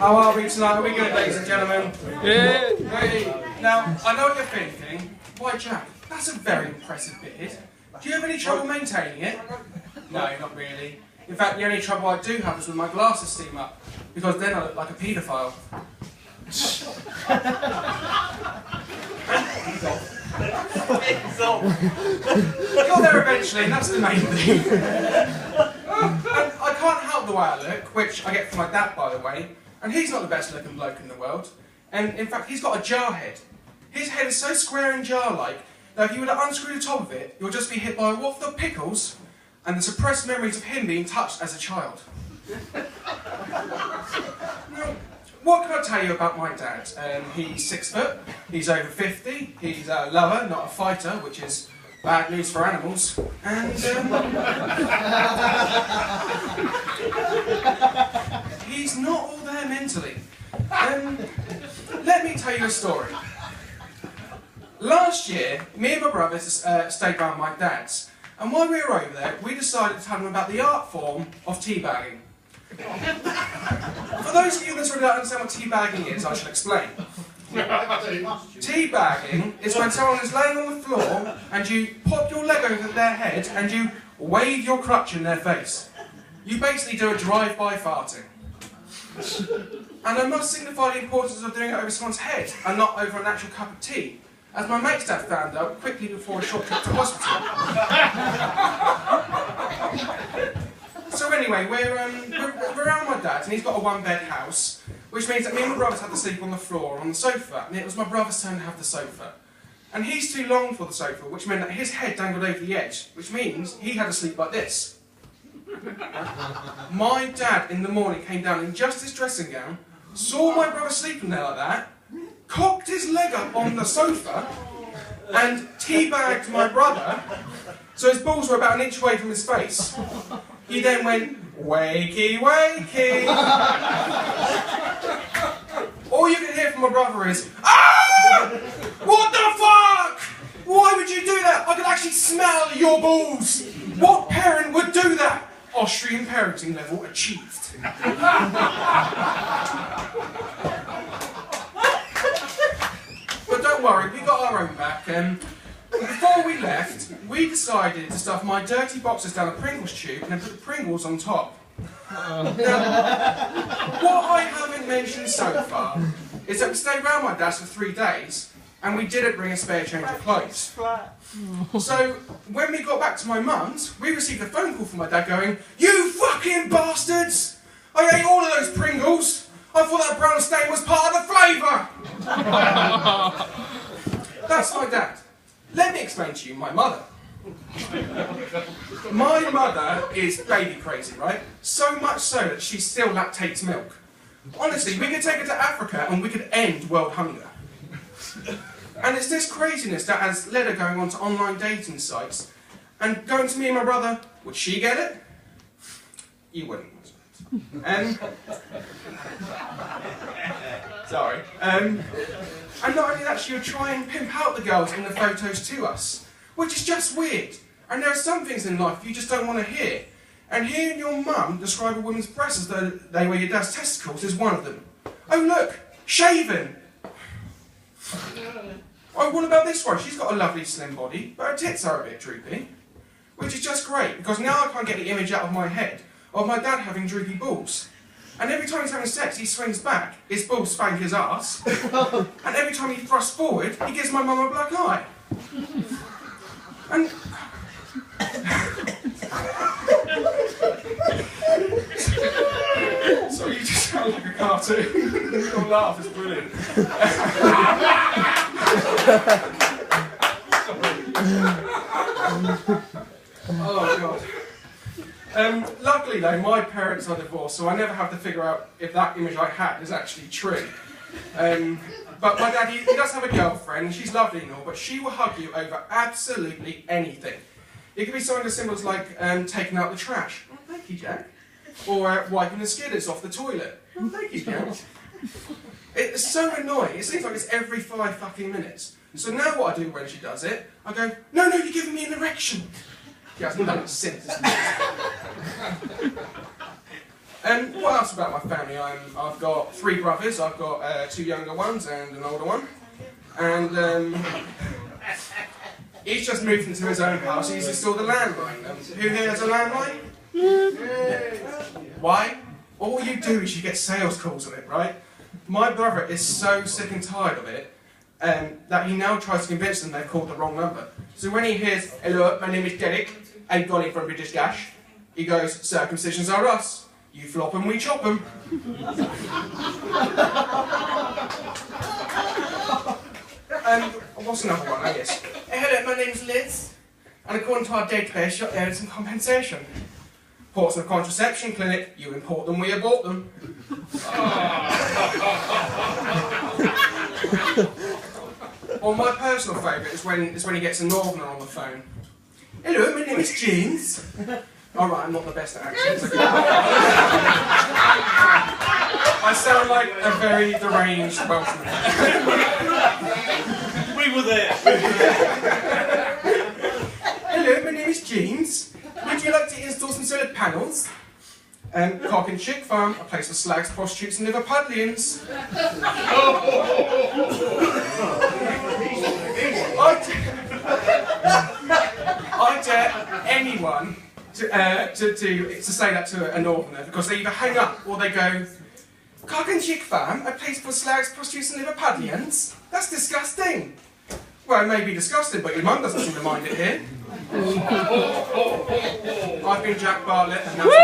How are we tonight? Are we good, ladies and gentlemen? Yeah. Hey. Now, I know what you're thinking. Why, Jack, that's a very impressive beard. Do you have any trouble maintaining it? No, not really. In fact, the only trouble I do have is when my glasses steam up, because then I look like a paedophile. Got there eventually, and that's the main thing. And I can't help the way I look, which I get from my dad, by the way, and he's not the best looking bloke in the world. And in fact, he's got a jar head. His head is so square and jar-like that if you were to unscrew the top of it, you'll just be hit by a waft of pickles and the suppressed memories of him being touched as a child. Now, what can I tell you about my dad? He's 6 foot, he's over 50, he's a lover, not a fighter, which is bad news for animals, and he's not all there mentally. Let me tell you a story. Last year, me and my brothers stayed round my dad's, and while we were over there, we decided to tell them about the art form of teabagging. For those of you that sort of don't understand what teabagging is, I shall explain. Teabagging is when someone is laying on the floor and you pop your leg over their head and you wave your crutch in their face. You basically do a drive-by farting. And I must signify the importance of doing it over someone's head and not over an actual cup of tea, as my mate's dad found out quickly before a short trip to hospital. So anyway, we're around my dad's, and he's got a one-bed house, which means that me and my brothers had to sleep on the floor on the sofa, and it was my brother's turn to have the sofa. And he's too long for the sofa, which meant that his head dangled over the edge, which means he had to sleep like this. My dad in the morning came down in just his dressing gown, saw my brother sleeping there like that, cocked his leg up on the sofa, and teabagged my brother, so his balls were about an inch away from his face. He then went, wakey, wakey. All you can hear from my brother is, ah! What the fuck? Why would you do that? I could actually smell your balls. What parent would do that? Austrian parenting level achieved. But don't worry, we got our own back. Before we left, we decided to stuff my dirty boxes down a Pringles tube and then put the Pringles on top. Now, what I haven't mentioned so far is that we stayed round my dad's for 3 days and we didn't bring a spare change of clothes. So, when we got back to my mum's, we received a phone call from my dad going, "You fucking bastards! I ate all of those Pringles! I thought that brown stain was part of the flavour!" That's my dad. Let me explain to you my mother. My mother is baby crazy, right? So much so that she still lactates milk. Honestly, we could take her to Africa and we could end world hunger. And it's this craziness that has led her going on to online dating sites and going to me and my brother. Would she get it? You wouldn't. Sorry. And not only that, she would try and pimp out the girls in the photos to us, which is just weird. And there are some things in life you just don't want to hear. And hearing your mum describe a woman's breasts as though they were your dad's testicles is one of them. Oh look, shaven! Oh, what about this one? She's got a lovely slim body, but her tits are a bit droopy. Which is just great, because now I can't get the image out of my head of my dad having droopy balls. And every time he's having sex, he swings back, his balls spank his ass, and every time he thrusts forward, he gives my mum a black eye. And... Sorry, you just sound like a cartoon. Your laugh is brilliant. Oh, God. Luckily though, my parents are divorced, so I never have to figure out if that image I had is actually true. But my dad, he does have a girlfriend, and she's lovely and all, but she will hug you over absolutely anything. It could be something as simple as like taking out the trash. Oh, thank you, Jack. Or wiping the skidders off the toilet. Oh, thank you, Jack. It's so annoying. It seems like it's every 5 fucking minutes. So now what I do when she does it, I go, no, you're giving me an erection. She hasn't done it since. And what else about my family? I've got 3 brothers. I've got 2 younger ones and an older one. And he's just moved into his own house. He's installed a landline. Who here has a landline? Why? All you do is you get sales calls on it, right? My brother is so sick and tired of it that he now tries to convince them they've called the wrong number. So when he hears, "Hello, my name is Derek, I'm calling from British Gas," he goes, "Circumcisions are us. You flop 'em, we chop 'em." And what's another one? Oh yes. "Hello, my name's Liz, and according to our database, you're owed some compensation. Portsmouth Contraception Clinic, you import them, we abort them." Well, my personal favourite is when he gets a northerner on the phone. "Hello, my name is James." Alright, I'm not the best at accents. I sound like a very deranged Welshman. We were there. "Hello, my name is James. Would you like to install some solar panels?" "Cock and Chick Farm, a place for slags, prostitutes and Liverpudlians." I dare anyone to say that to a northerner, because they either hang up or they go, "Cock and Chick Farm, a place for slags, prostitutes and Liverpudlians? That's disgusting." Well, it may be disgusting, but your mum doesn't seem to mind it here. I've been Jack Bartlett, and that's